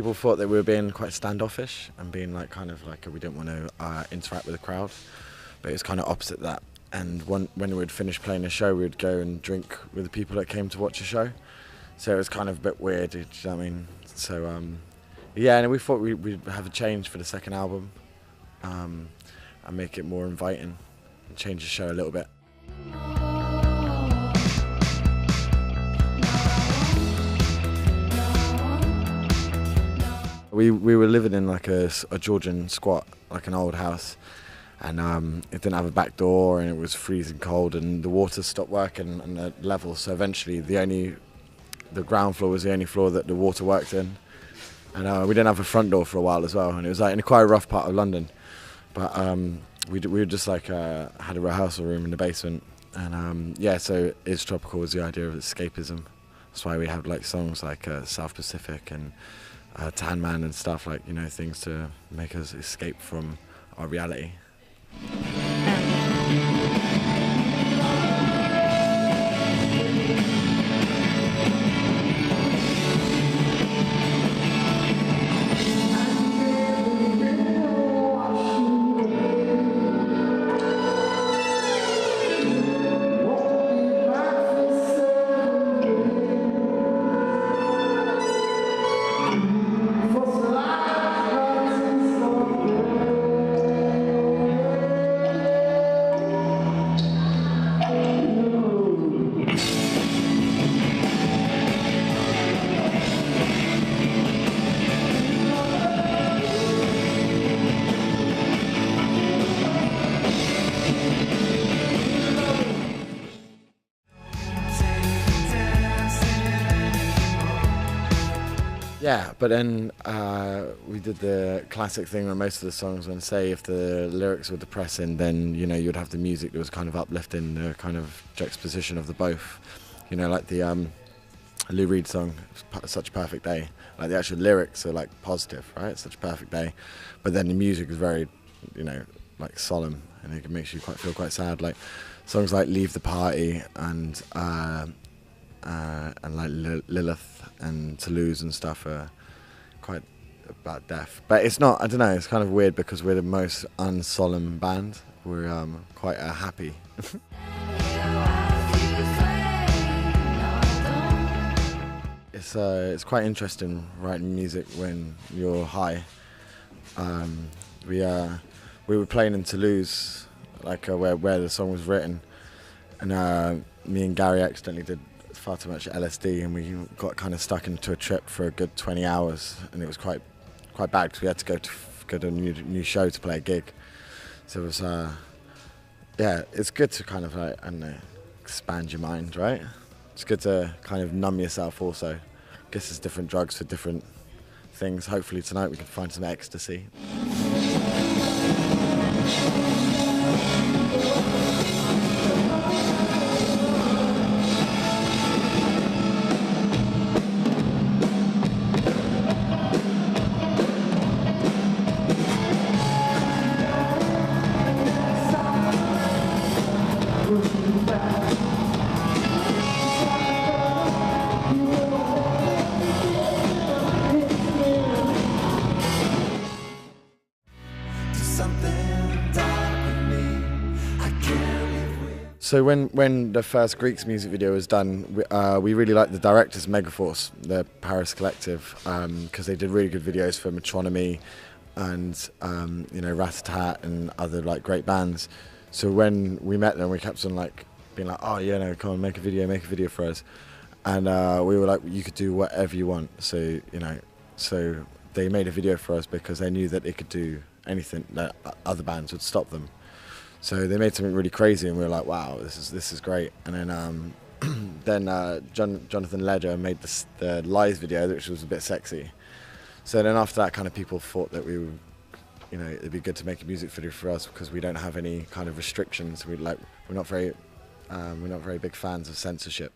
people thought that we were being quite standoffish and being like kind of like we didn't want to interact with the crowd, but it was kind of opposite that. And when we would finish playing a show, we would go and drink with the people that came to watch the show. So it was kind of a bit weird, do you know what I mean? So yeah, and we thought we'd have a change for the second album, and make it more inviting and change the show a little bit. We were living in like a Georgian squat, like an old house, and it didn't have a back door, and it was freezing cold, and the water stopped working on the level. So eventually, the ground floor was the only floor that the water worked in, and we didn't have a front door for a while as well. And it was like in quite a rough part of London, but we were just like had a rehearsal room in the basement, and yeah. So Is Tropical was the idea of escapism. That's why we have like songs like South Pacific and Tan Man and stuff, like, you know, things to make us escape from our reality. Yeah, but then we did the classic thing where most of the songs, when say if the lyrics were depressing, then, you know, you'd have the music that was kind of uplifting, the kind of juxtaposition of the both. You know, like the Lou Reed song, Such a Perfect Day. Like the actual lyrics are like positive, right? Such a perfect day. But then the music is very, you know, like solemn, and it makes you feel quite sad. Like songs like Leave the Party and like Lilith and Toulouse and stuff are quite about death. But it's not, I don't know, it's kind of weird because we're the most unsolemn band. We're quite happy. It's quite interesting writing music when you're high. We were playing in Toulouse, like where the song was written, and me and Gary accidentally did far too much LSD, and we got kind of stuck into a trip for a good 20 hours, and it was quite bad because we had to go to a new show to play a gig. So it was yeah, it's good to kind of like, I don't know, expand your mind, right? It's good to kind of numb yourself also. I guess there's different drugs for different things. Hopefully tonight we can find some ecstasy. So when the first Greeks music video was done, we really liked the directors, Megaforce, the Paris collective, because they did really good videos for Metronomy and you know, Rat-a-tat and other like great bands. So when we met them, we kept on like being like, oh yeah, no, come on, make a video for us. And we were like, you could do whatever you want. So, you know, so they made a video for us because they knew that it could do anything that other bands would stop them. So they made something really crazy, and we were like, wow, this is great. And then Jonathan Ledger made the Lies video, which was a bit sexy. So then after that, kind of people thought that we would, you know, it'd be good to make a music video for us because we don't have any kind of restrictions. We're not very big fans of censorship.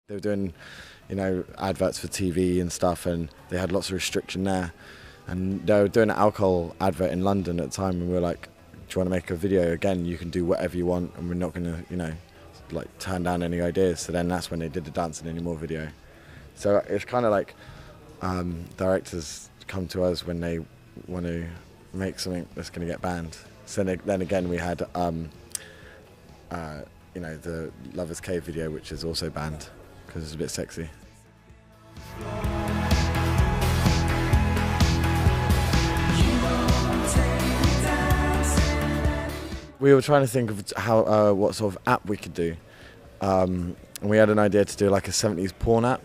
They were doing, you know, adverts for TV and stuff, and they had lots of restriction there. And they were doing an alcohol advert in London at the time, and we were like, do you want to make a video? Again, you can do whatever you want, and we're not going to, you know, like turn down any ideas. So then that's when they did the Dancing Anymore video. So it's kind of like directors come to us when they want to make something that's going to get banned. So then again, we had, you know, the Lover's Cave video, which is also banned because it's a bit sexy. We were trying to think of how what sort of app we could do, and we had an idea to do like a 70s porn app,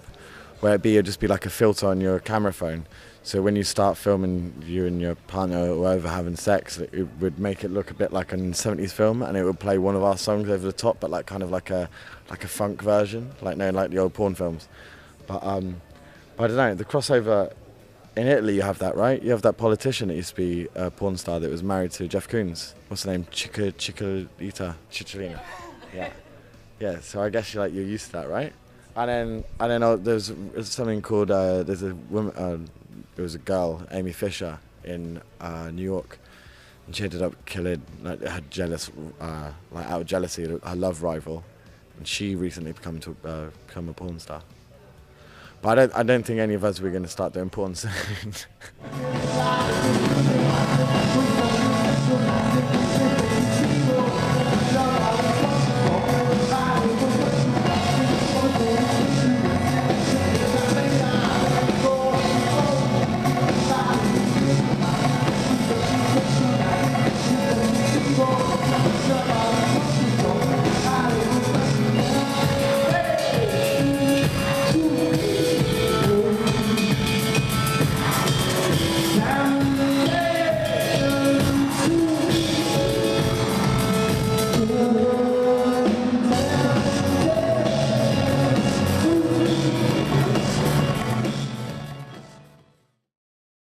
where it'd just be like a filter on your camera phone. So when you start filming you and your partner or whoever having sex, it would make it look a bit like a 70s film, and it would play one of our songs over the top, but like kind of like a funk version, like like the old porn films. But I don't know, the crossover. In Italy you have that, right? You have that politician that used to be a porn star that was married to Jeff Koons. What's the name? Cicciolina. Yeah. Yeah, so I guess you're used to that, right? And then there's something called, there's a woman, there was a girl, Amy Fisher, in New York. And she ended up killing, like, out of jealousy, her love rival. And she recently become a porn star. But I don't think any of us were going to start doing porn soon.